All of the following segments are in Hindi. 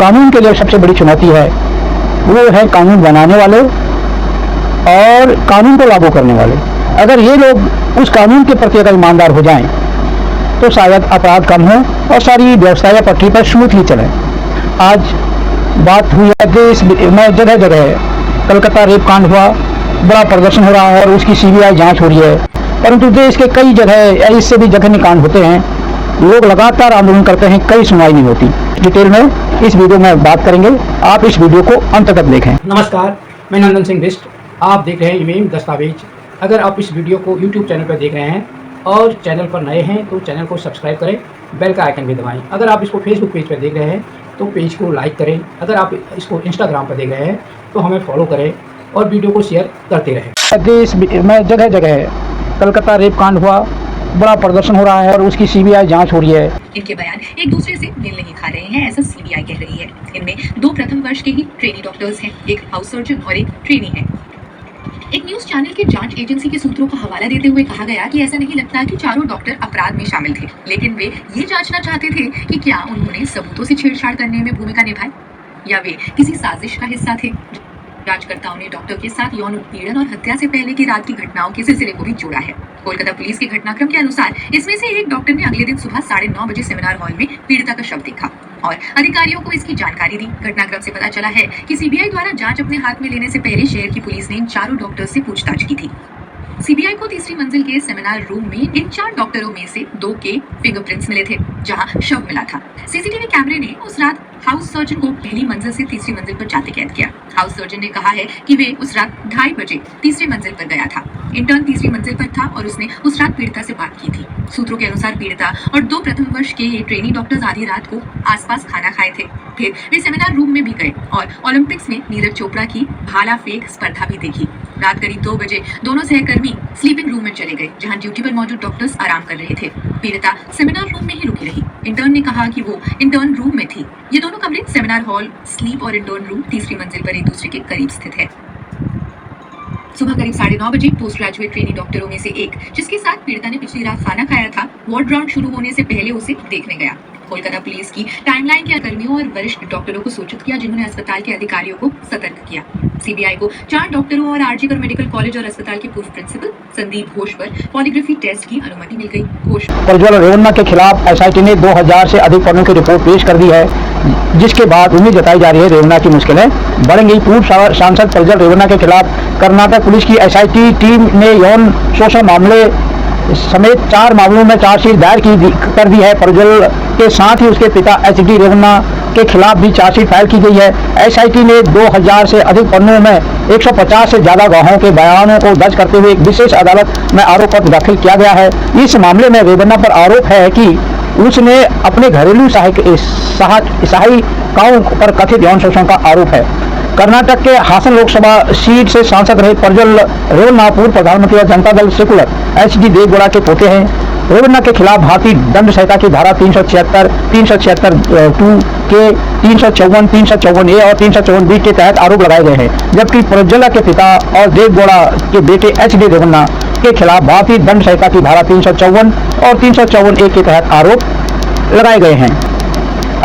कानून के लिए सबसे बड़ी चुनौती है वो है कानून बनाने वाले और कानून को लागू करने वाले। अगर ये लोग उस कानून के प्रति अगर ईमानदार हो जाएं तो शायद अपराध कम हो और सारी व्यवस्थाएं पटरी पर स्मूथली चलें। आज बात हुई है देश में जगह जगह कलकत्ता रेप कांड हुआ, बड़ा प्रदर्शन हो रहा है और उसकी सीबीआई जांच हो रही है, परंतु देश के कई जगह इससे भी जघन्य कांड होते हैं, लोग लगातार आंदोलन करते हैं, कई सुनवाई नहीं होती। डिटेल में इस वीडियो में बात करेंगे, आप इस वीडियो को अंत तक देखें। नमस्कार, मैं नंदन सिंह बिष्ट, आप देख रहे हैं इमेम दस्तावेज। अगर आप इस वीडियो को YouTube चैनल पर देख रहे हैं और चैनल पर नए हैं तो चैनल को सब्सक्राइब करें, बेल का आइकन भी दबाएं। अगर आप इसको फेसबुक पेज पर देख रहे हैं तो पेज को लाइक करें। अगर आप इसको इंस्टाग्राम पर देख रहे हैं तो हमें फॉलो करें और वीडियो को शेयर करते रहें। देश में जगह जगह कलकत्ता रेप कांड हुआ, बड़ा प्रदर्शन हो रहा है और उसकी सीबीआई जांच हो रही है। इनके बयान एक दूसरे से मेल नहीं खा रहे हैं, ऐसा सीबीआई कह रही है। इनमें 2 प्रथम वर्ष के ही ट्रेनी डॉक्टर्स हैं, एक हाउस सर्जन और एक ट्रेनी है। एक न्यूज चैनल के जांच एजेंसी के सूत्रों का हवाला देते हुए कहा गया कि ऐसा नहीं लगता कि चारों डॉक्टर अपराध में शामिल थे, लेकिन वे ये जांचना चाहते थे कि क्या उन्होंने सबूतों से छेड़छाड़ करने में भूमिका निभाई या वे किसी साजिश का हिस्सा थे। जांचकर्ताओं ने डॉक्टर के साथ यौन उत्पीड़न और हत्या से पहले की रात की घटनाओं के सिलसिले को भी जोड़ा है। कोलकाता पुलिस के घटनाक्रम के अनुसार इसमें से एक डॉक्टर ने अगले दिन सुबह 9:30 बजे सेमिनार हॉल में पीड़िता का शव देखा और अधिकारियों को इसकी जानकारी दी। घटनाक्रम से पता चला है कि सीबीआई द्वारा जांच अपने हाथ में लेने से पहले शहर की पुलिस ने इन चारों डॉक्टर्स से पूछताछ की थी। सीबीआई को तीसरी मंजिल के सेमिनार रूम में इन 4 डॉक्टरों में से 2 के फिंगरप्रिंट्स मिले थे, जहां शव मिला था। सीसीटीवी कैमरे ने उस रात हाउस सर्जन को पहली मंजिल से तीसरी मंजिल पर जाते कैद किया। हाउस सर्जन ने कहा है कि वे उस रात 2:30 बजे तीसरी मंजिल पर गया था। इंटर्न तीसरी मंजिल पर था और उसने उस रात पीड़िता से बात की थी। सूत्रों के अनुसार पीड़िता और 2 प्रथम वर्ष के ये ट्रेनी डॉक्टर्स आधी रात को आसपास खाना खाए थे। फिर वे सेमिनार रूम में भी गए और ओलंपिक्स में नीरज चोपड़ा की भाला फेंक स्पर्धा भी देखी। रात करीब 2 बजे दोनों सहकर्मी स्लीपिंग रूम में चले गए, जहां ड्यूटी पर मौजूद डॉक्टर्स आराम कर रहे थे। पीड़िता सेमिनार रूम में ही रुकी रही। इंटर्न ने कहा कि वो इंटर्न रूम में थी। ये दोनों कमरे सेमिनार हॉल, स्लीप और इंटर्न रूम तीसरी मंजिल पर एक दूसरे के करीब स्थित है। सुबह करीब 9:30 बजे पोस्ट ग्रेजुएट ट्रेनी डॉक्टरों में से एक, जिसके साथ पीड़िता ने पिछली रात खाना खाया था, वार्ड राउंड शुरू होने से पहले उसे देखने गया। कोलकाता पुलिस की टाइमलाइन के कर्मियों और वरिष्ठ डॉक्टरों को सूचित किया, जिन्होंने अस्पताल के अधिकारियों को सतर्क किया। सीबीआई को 4 डॉक्टरों और आरजी कर मेडिकल कॉलेज और अस्पताल के पूर्व प्रिंसिपल संदीप घोष पर पॉलीग्राफी टेस्ट की अनुमति मिल गई। घोष प्रज्वल रेवन्ना के खिलाफ एसआईटी ने 2000 से अधिक पन्नों की रिपोर्ट पेश कर दी है, जिसके बाद उम्मीद जताई जा रही है रेवन्ना की मुश्किलें बढ़ेंगी। पूर्व सांसद प्रज्वल रेवन्ना के खिलाफ कर्नाटक पुलिस की एसआईटी टीम ने यौन शोषण मामले समेत 4 मामलों में चार्जशीट दायर कर दी है। प्रज्वल के साथ ही उसके पिता एचडी रेवन्ना के खिलाफ भी चार्जशीट फाइल की गई है। एसआईटी ने 2000 से अधिक पन्नों में 150 से ज्यादा गवाहों के बयानों को दर्ज करते हुए एक विशेष अदालत में आरोप पत्र दाखिल किया गया है। इस मामले में रेवन्ना पर आरोप है कि उसने अपने घरेलू सहायिकाओं पर कथित यौन शोषण का आरोप है। कर्नाटक के हासन लोकसभा सीट से सांसद रहे प्रज्वल रेवन्ना पूर्व प्रधानमंत्री और जनता दल सेकुलर एचडी देवगौड़ा के पोते हैं। रेवन्ना के खिलाफ भारतीय दंड संहिता की धारा 376, 376(2) के 354, 354(a) और 354(b) के तहत आरोप लगाए गए हैं, जबकि प्रज्वल के पिता और देवगौड़ा के बेटे एचडी रेवन्ना के खिलाफ भारतीय दंड संहिता की धारा 354 और 354(a) के तहत आरोप लगाए गए हैं।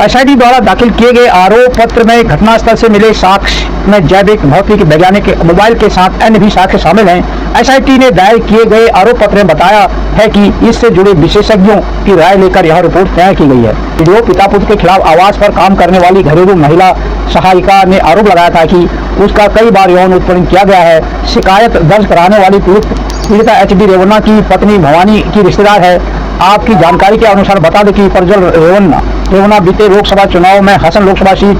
एसआईटी द्वारा दाखिल किए गए आरोप पत्र में घटनास्थल से मिले साक्ष्य में जैविक, भौतिक, वैज्ञानिक मोबाइल के साथ अन्य भी साक्ष्य शामिल हैं। एसआईटी ने दायर किए गए आरोप पत्र में बताया है कि इससे जुड़े विशेषज्ञों की राय लेकर यह रिपोर्ट तैयार की गई है। वीडियो पिता पुत्र के खिलाफ आवास पर काम करने वाली घरेलू महिला सहायिका ने आरोप लगाया था कि उसका कई बार यौन उत्पीड़न किया गया है। शिकायत दर्ज कराने वाली पीड़िता एचडी रेवन्ना की पत्नी भवानी की रिश्तेदार है। आपकी जानकारी के अनुसार बता दें कि प्रज्वल रेवन्ना बीते लोकसभा चुनाव में हासन लोकसभा सीट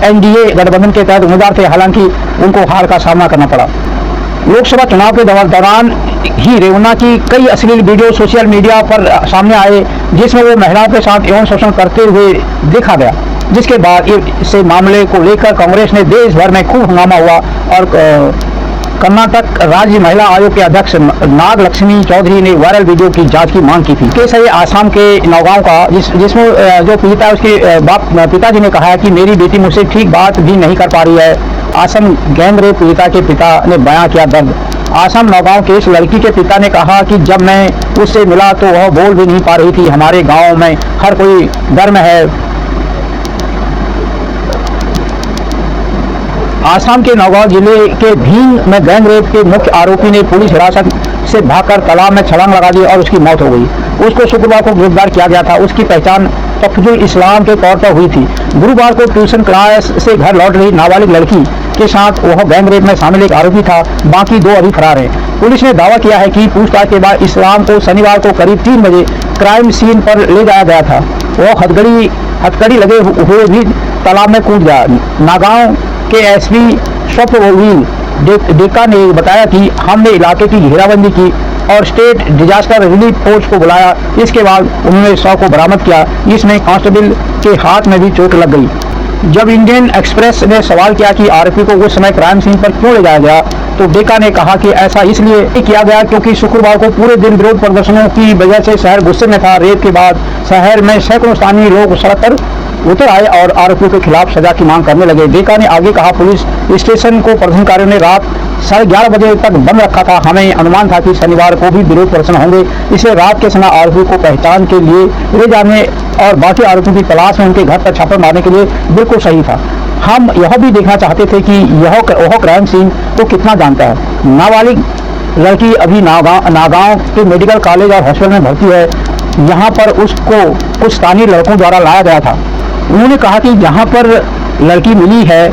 एनडीए गठबंधन के तहत उम्मीदवार थे, हालांकि उनको हार का सामना करना पड़ा। लोकसभा चुनाव के दौरान ही रेवन्ना की कई अश्लील वीडियो सोशल मीडिया पर सामने आए, जिसमें वो महिलाओं के साथ यौन शोषण करते हुए देखा गया, जिसके बाद इस मामले को लेकर कांग्रेस ने देश भर में खूब हंगामा हुआ और कर्नाटक राज्य महिला आयोग के अध्यक्ष नाग लक्ष्मी चौधरी ने वायरल वीडियो की जांच की मांग की थी। केस है आसाम के नौगांव का, जिसमें जो पीड़िता है उसके पिताजी ने कहा है कि मेरी बेटी मुझसे ठीक बात भी नहीं कर पा रही है। आसम गैंग रेप पीड़िता के पिता ने बयां किया दर्द। आसम नौगांव के इस लड़की के पिता ने कहा कि जब मैं उससे मिला तो वह बोल भी नहीं पा रही थी। हमारे गाँव में हर कोई डर में है। आसाम के नौगांव जिले के भीम में गैंग रेप के मुख्य आरोपी ने पुलिस हिरासत से भागकर तालाब में छलांग लगा दी और उसकी मौत हो गई। उसको शुक्रवार को गिरफ्तार किया गया था। उसकी पहचान तफजुल इस्लाम के तौर पर हुई थी। गुरुवार को ट्यूशन क्लास से घर लौट रही नाबालिग लड़की के साथ वह गैंग रेप में शामिल एक आरोपी था। बाकी 2 अभी फरार हैं। पुलिस ने दावा किया है कि पूछताछ के बाद इस्लाम को शनिवार को करीब 3 बजे क्राइम सीन पर ले जाया गया था। वह हथकड़ी लगे हुए भी तालाब में कूद गया। नागांव के एसपी स्वप्नवील डेका ने बताया कि हमने इलाके की घेराबंदी की और स्टेट डिजास्टर रिलीफ फोर्स को बुलाया। इसके बाद उन्होंने शव को बरामद किया। इसमें कांस्टेबल के हाथ में भी चोट लग गई। जब इंडियन एक्सप्रेस ने सवाल किया कि आरोपी को उस समय क्राइम सीन पर क्यों ले जाया गया, तो डेका ने कहा कि ऐसा इसलिए किया गया क्योंकि शुक्रवार को पूरे दिन विरोध प्रदर्शनों की वजह से शहर गुस्से में था। रेप के बाद शहर में सैकड़ों स्थानीय लोग सड़क पर उतर आए और आरोपियों के खिलाफ सजा की मांग करने लगे। डेका ने आगे कहा, पुलिस स्टेशन को प्रदर्शनकारियों ने रात 11:30 बजे तक बंद रखा था। हमें अनुमान था कि शनिवार को भी विरोध प्रदर्शन होंगे, इसलिए रात के समय आरोपी को पहचान के लिए ले जाने और बाकी आरोपियों की तलाश में उनके घर पर छापा मारने के लिए बिल्कुल सही था। हम यह भी देखना चाहते थे कि वह क्राइम सीन को कितना जानता है। नाबालिग लड़की अभी नागांव के मेडिकल कॉलेज और हॉस्पिटल में भर्ती है। यहाँ पर उसको कुछ स्थानीय लड़कों द्वारा लाया गया था। उन्होंने कहा कि जहाँ पर लड़की मिली है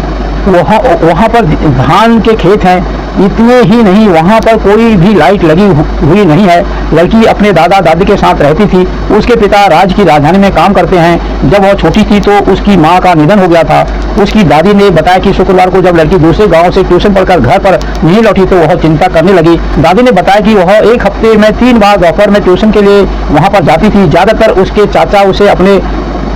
वहाँ पर धान के खेत हैं। इतने ही नहीं, वहाँ पर कोई भी लाइट लगी हुई नहीं है। लड़की अपने दादा दादी के साथ रहती थी। उसके पिता राज्य की राजधानी में काम करते हैं। जब वह छोटी थी तो उसकी माँ का निधन हो गया था। उसकी दादी ने बताया कि शुक्रवार को जब लड़की दूसरे गांव से ट्यूशन पढ़कर घर पर नहीं लौटी तो वह चिंता करने लगी। दादी ने बताया कि वह एक हफ्ते में 3 बार दोपहर में ट्यूशन के लिए वहाँ पर जाती थी। ज़्यादातर उसके चाचा उसे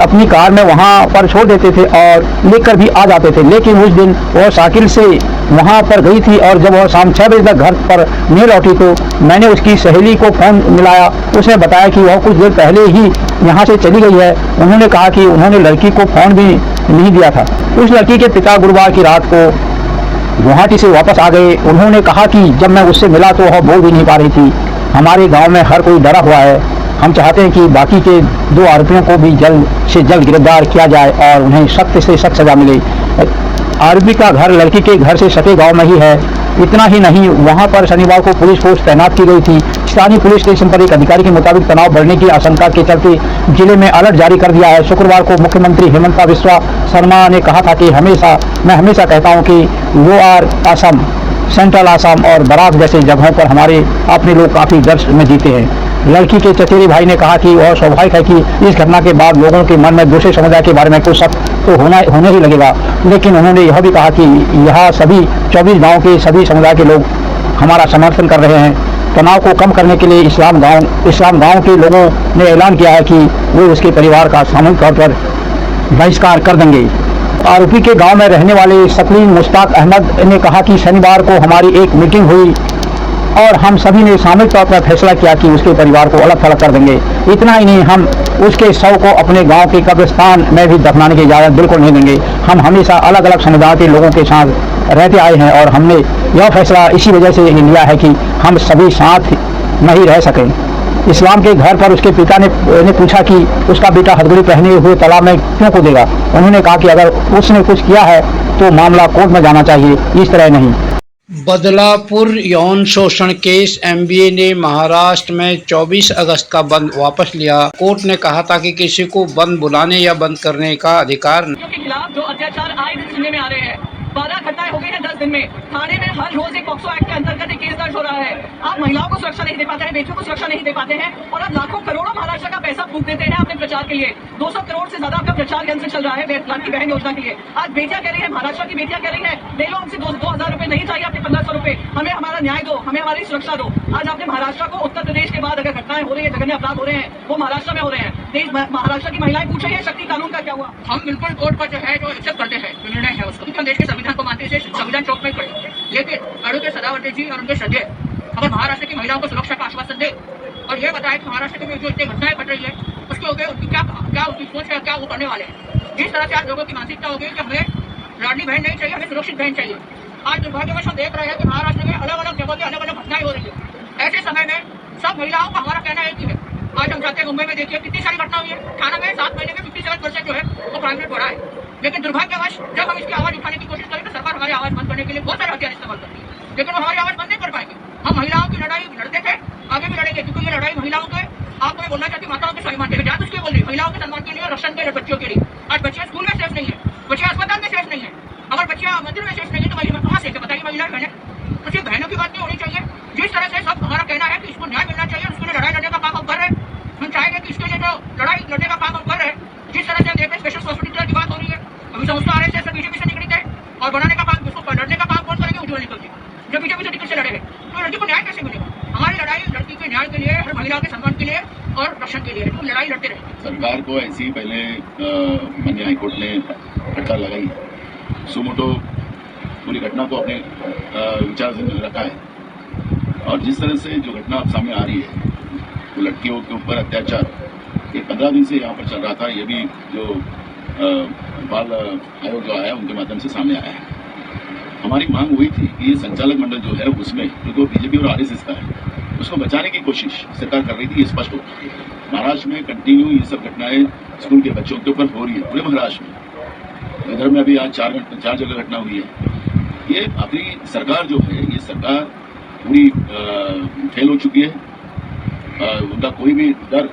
अपनी कार में वहाँ पर छोड़ देते थे और लेकर भी आ जाते थे। लेकिन उस दिन वह साइकिल से वहाँ पर गई थी और जब वह शाम 6 बजे तक घर पर नहीं लौटी तो मैंने उसकी सहेली को फ़ोन मिलाया। उसने बताया कि वह कुछ देर पहले ही यहाँ से चली गई है। उन्होंने कहा कि उन्होंने लड़की को फ़ोन भी नहीं दिया था। उस लड़की के पिता गुरुवार की रात को गुवाहाटी से वापस आ गए। उन्होंने कहा कि जब मैं उससे मिला तो वह बोल भी नहीं पा रही थी। हमारे गाँव में हर कोई डरा हुआ है। हम चाहते हैं कि बाकी के 2 आरोपियों को भी जल्द से जल्द गिरफ्तार किया जाए और उन्हें सख्त से सख्त सजा मिले। आरोपी का घर लड़की के घर से सटे गांव में ही है। इतना ही नहीं, वहां पर शनिवार को पुलिस फोर्स तैनात की गई थी। स्थानीय पुलिस स्टेशन पर एक अधिकारी के मुताबिक तनाव बढ़ने की आशंका के चलते जिले में अलर्ट जारी कर दिया है। शुक्रवार को मुख्यमंत्री हेमंत बिस्वा शर्मा ने कहा था कि मैं हमेशा कहता हूँ कि लोअर असम, सेंट्रल असम और बराक जैसे जगहों पर हमारे अपने लोग काफ़ी डर में जीते हैं। लड़की के चचेरे भाई ने कहा कि वह स्वाभाविक है कि इस घटना के बाद लोगों के मन में दूसरे समुदाय के बारे में कुछ शक तो होने ही लगेगा। लेकिन उन्होंने यह भी कहा कि यह सभी 24 गाँव के सभी समुदाय के लोग हमारा समर्थन कर रहे हैं। तनाव को कम करने के लिए इस्लाम गाँव के लोगों ने ऐलान किया है कि वे उसके परिवार का सामूहिक तौर पर बहिष्कार कर देंगे। आरोपी के गांव में रहने वाले सकलीन मुश्ताक अहमद ने कहा कि शनिवार को हमारी एक मीटिंग हुई और हम सभी ने सामूहिक तौर पर फैसला किया कि उसके परिवार को अलग थलग कर देंगे। इतना ही नहीं, हम उसके शव को अपने गांव के कब्रिस्तान में भी दफनाने की इजाज़त बिल्कुल नहीं देंगे। हम हमेशा अलग अलग समुदाय के लोगों के साथ रहते आए हैं और हमने यह फैसला इसी वजह से लिया है कि हम सभी साथ में ही रह सकें। इस्लाम के घर पर उसके पिता ने पूछा कि उसका बेटा हथकड़ी पहने हुए तालाब में क्यों कूदेगा। उन्होंने कहा कि अगर उसने कुछ किया है तो मामला कोर्ट में जाना चाहिए, इस तरह नहीं। बदलापुर यौन शोषण केस एमबीए ने महाराष्ट्र में 24 अगस्त का बंद वापस लिया। कोर्ट ने कहा था कि किसी को बंद बुलाने या बंद करने का अधिकार नहीं। के खिलाफ जो अत्याचार आए दिन सुनने में आ रहे हैं, 12 घटनाएं हो गई हैं 10 दिन में। थाने में हर रोज एक पॉक्सो एक्ट के अंतर्गत एक केस दर्ज हो रहा है। आप महिलाओं को सुरक्षा नहीं दे पाते हैं, बेटियों को सुरक्षा नहीं दे पाते हैं और आप लाखों करोड़ों महाराष्ट्र का पैसा फूंक देते हैं अपने प्रचार के लिए। 200 करोड़ से ज्यादा आपका प्रचार यंत्र चल रहा है लाडली बहन योजना के लिए। आज बेटियां कह रही है, महाराष्ट्र की बेटियां कह रही है, ले लो हमसे 2,000 रुपए नहीं चाहिए, आपके 1,500 रुपए, हमें हमारा न्याय दो, हमें हमारी सुरक्षा दो। आज आपने महाराष्ट्र को, उत्तर प्रदेश के बाद अगर घटनाएं हो रही है, जघन्य अपराध हो रहे हैं, वो महाराष्ट्र में हो रहे हैं। देश महाराष्ट्र की महिलाएं पूछ रही है शक्ति कानून का क्या हुआ। हम बिल्कुल कोर्ट पर जो है जो एक्सेप्ट करते हैं, जो निर्णय है उसको, क्योंकि हम देश के संविधान को मानते हैं, संविधान चौक में खड़े। लेकिन अड़के सदावर्ती जी और उनके सदस्य अगर महाराष्ट्र की महिलाओं को सुरक्षा का आश्वासन दे और ये बताए कि महाराष्ट्र में जो इतनी घटनाएं घट रही है उसके हो गए, उनकी क्या उनकी सोच है, क्या वो करने वाले हैं। जिस तरह से आज लोगों की मानसिकता हो गई कि हमें लाडली बहन नहीं चाहिए, हमें सुरक्षित बहन चाहिए। आज दुर्भाग्यवश हम देख रहे हैं कि महाराष्ट्र में अलग अलग जगह पे अलग अलग घटनाएं हो रही है। ऐसे समय में सब महिलाओं का हमारा कहना एक ही है। आज हम जाते हैं मुंबई में, देखिए कितनी सारी घटना हुई है। थाना में 7 महीने में 57% जो है वो क्राइम रेट बढ़ा है। लेकिन दुर्भाग्यवश जब हम इसकी आवाज उठाने की कोशिश करें तो सरकार हमारी आवाज बंद करने के लिए बहुत सारे हथियार इस्तेमाल करती है, लेकिन वो हमारी आवाज बंद नहीं कर पाएंगे। हम महिलाओं की लड़ाई लड़ते थे, आगे भी लड़ेंगे, क्योंकि ये लड़ाई महिलाओं के, आपको मैं बोलना चाहती हूँ, माताओं के सम्मान के लिए, जात उसके बोल रही महिलाओं के सम्मान के लिए और रक्षण के लिए, बच्चों के लिए। आज बच्चियां स्कूल में सेफ नहीं है, बच्चियां अस्पताल में सेफ नहीं है, अगर बच्चियां मंदिर में सेफ नहीं है तो महिला कहाँ सेफ है बताइए महिला बहने। तो सिर्फ बहनों की बात नहीं होनी चाहिए, जिस तरह से सब हमारा कहना है कि इसको न्याय मिलना चाहिए, उसके लिए लड़ाई लड़ने का काम हम कर रहे हैं। हम चाहेंगे कि इसके लिए जो लड़ाई लड़ने का काम हम कर रहे हैं, जिस तरह से देख रहे स्पेशल हॉस्पिटल की बात हो रही है, अभी समझता आ रहे हैं बीजेपी से निकली है और बनाने का काम, उसको लड़ने का काम कौन करेंगे, उज्ज्वल निकल के जो बीजेपी से टिकट से लड़े हैं, तो लड़की को न्याय कैसे मिलेगा। हमारी लड़ाई लड़की के न्याय के लिए, हर महिला के सम्मान के लिए और रक्षण के लिए, तो लड़ाई लड़ते रहे। सरकार को ऐसे ही पहले माननीय हाईकोर्ट ने हड़ताल लगाई है, सुमोटो पूरी घटना को अपने विचार से रखा है, और जिस तरह से जो घटना अब सामने आ रही है, तो लड़कियों के ऊपर अत्याचार ये 15 दिन से यहाँ पर चल रहा था, ये भी जो बाल आयोग जो आया उनके माध्यम से सामने आया है। हमारी मांग हुई थी कि ये संचालक मंडल जो है उसमें, क्योंकि वो बीजेपी और आरएसएस का है, उसको बचाने की कोशिश सरकार कर रही थी, ये स्पष्ट हो। महाराष्ट्र में कंटिन्यू ये सब घटनाएं स्कूल के बच्चों के ऊपर हो रही है, पूरे महाराष्ट्र में। इधर में अभी आज 4 जगह घटना हुई है। ये अपनी सरकार जो है, ये सरकार पूरी फेल हो चुकी है। उनका कोई भी डर,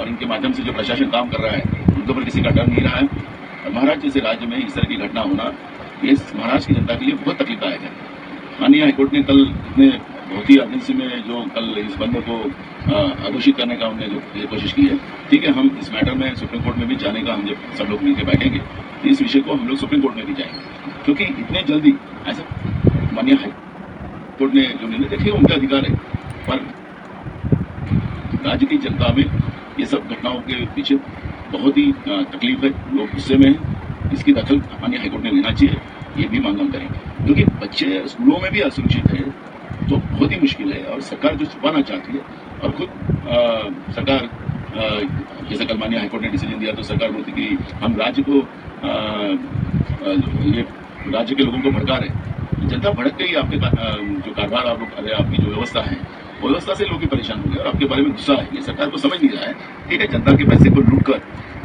और इनके माध्यम से जो प्रशासन काम कर रहा है उनके ऊपर किसी का डर नहीं रहा है। और महाराष्ट्र जैसे राज्य में इस तरह की घटना होना, ये महाराष्ट्र की जनता के लिए बहुत तकलीफदायक है। माननीय हाईकोर्ट ने कल इतने बहुत ही अर्जेंसी में जो कल इस बंदे को अघोषित करने का उन्होंने जो कोशिश की है, ठीक है, हम इस मैटर में सुप्रीम कोर्ट में भी जाने का, हम जब सब लोग मिलकर बैठेंगे तो इस विषय को हम लोग सुप्रीम कोर्ट में भी जाएंगे, क्योंकि इतने जल्दी ऐसा माननीय हाईकोर्ट ने जो निर्णय देखे उनका अधिकार है, पर राज्य की जनता में ये सब घटनाओं के पीछे बहुत ही तकलीफ है, लोग गुस्से में हैं। इसकी दखल माननीय हाईकोर्ट ने लेना चाहिए, ये भी मांग हम करेंगे, क्योंकि बच्चे स्कूलों में भी असुरक्षित है तो बहुत ही मुश्किल है। और सरकार जो छुपाना चाहती है, और खुद सरकार जैसे कल माननीय हाईकोर्ट ने डिसीजन दिया तो सरकार बोलती कि हम राज्य को ये राज्य के लोगों को भड़का रहे। जनता भड़क गई, आपके जो कारोबार आप लोग कर रहे हैं, आपकी जो व्यवस्था है, व्यवस्था से लोग परेशान हो गए और आपके बारे में गुस्सा है। ये सरकार को समझ नहीं रहा है, ठीक है, जनता के पैसे को लूट कर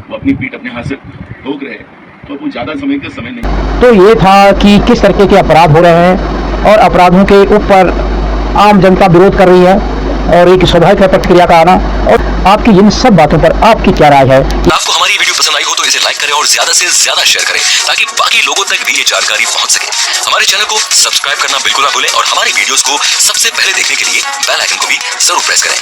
वो अपनी पीठ अपने हाथ से ठोक रहे हैं, तो वो ज्यादा समय का समय नहीं। तो ये था कि किस तरीके के अपराध हो रहे हैं और अपराधों के ऊपर आम जनता विरोध कर रही है, और एक स्वाभाविक है प्रतिक्रिया का आना। और आपकी इन सब बातों पर आपकी क्या राय है? आपको हमारी वीडियो पसंद आई हो तो इसे लाइक करें और ज्यादा से ज्यादा शेयर करें, ताकि बाकी लोगों तक भी ये जानकारी पहुंच सके। हमारे चैनल को सब्सक्राइब करना बिल्कुल ना भूलें और हमारी वीडियोस को सबसे पहले देखने के लिए बेल आइकन को भी जरूर प्रेस करें।